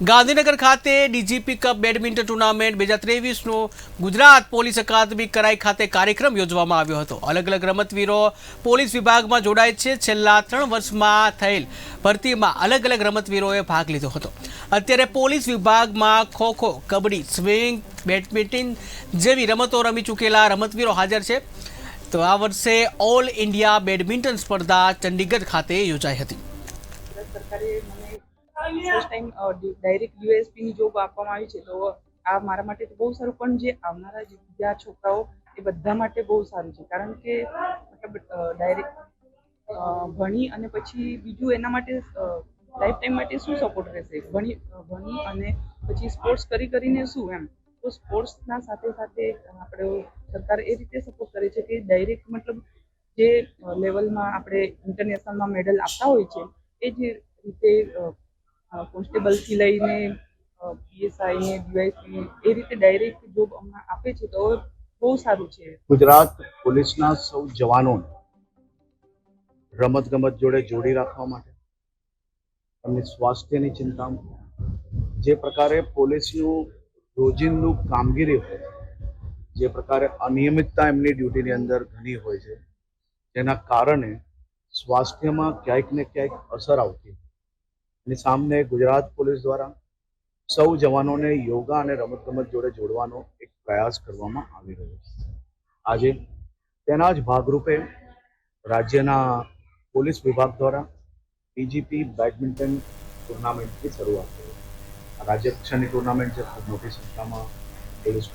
ગાંધીનગર ખાતે DGP cup badminton tournament 2023નો Gujarat police અકાદમી કરાઈ ખાતે કાર્યક્રમ યોજવામાં આવ્યો હતો। અલગ અલગ રમતવીરો પોલીસ વિભાગમાં જોડાય છે। છેલ્લા 3 વર્ષમાં થયેલ ભરતીમાં અલગ અલગ રમતવીરોએ ભાગ લીધો હતો। અત્યારે પોલીસ વિભાગમાં ખોખો, કબડ્ડી, સ્વિમિંગ, બેડમિન્ટન જેવી રમતો રમી ચૂકેલા રમતવીરો હાજર છે। તો આ વર્ષે ઓલ ઇન્ડિયા બેડમિન્ટન સ્પર્ધા ચંડીગઢ ખાતે યોજાઈ હતી। ફર્સ્ટ ટાઈમ ડાયરેક્ટ ડીવાયએસપી ની જોબ આપવામાં આવી છે, તો આ મારા માટે તો બહુ સારું, પણ જે આવનારા જે બીજા છોકરાઓ એ બધા માટે બહુ સારું છે, કારણ કે મતલબ ડાયરેક્ટ ભણી અને પછી બીજું એના માટે લાઈફ ટાઈમ માટે શું સપોર્ટ રહેશે, ભણી અને પછી સ્પોર્ટ્સ કરીને શું એમ, તો સ્પોર્ટ્સના સાથે સાથે આપણે સરકાર એ રીતે સપોર્ટ કરે છે કે ડાયરેક્ટ મતલબ જે લેવલમાં આપણે ઇન્ટરનેશનલમાં મેડલ આપતા હોય છે એ જ રીતે કોન્સ્ટેબલથી લઈને પીએસઆઈ ને ડીવાયએસપી એ રીતે ડાયરેક્ટ જોબ હમણાં આપે છે, તો બહુ સારું છે। ગુજરાત પોલીસના સૌ જવાનોને રમતગમત જોડે જોડી રાખવા માટે, એમની સ્વાસ્થ્યની ચિંતામાં જે પ્રકારે પોલીસનું રોજિંદુ કામગીરી હોય, જે પ્રકારે અનિયમિતતા એમની ડ્યુટીની અંદર ઘણી હોય છે, જેના કારણે સ્વાસ્થ્યમાં ક્યાંક ને ક્યાંક અસર આવતી, એની સામે ગુજરાત પોલીસ દ્વારા સૌ જવાનોને યોગા અને રમતગમત જોડે જોડવાનો એક પ્રયાસ કરવામાં આવી રહ્યો છે। આજે તેના જ ભાગરૂપે રાજ્યના પોલીસ વિભાગ દ્વારા ડીજીપી બેડમિન્ટન ટુર્નામેન્ટની શરૂઆત થઈ। રાજ્ય કક્ષાની ટુર્નામેન્ટ છે, ખૂબ મોટી સંખ્યામાં પોલીસ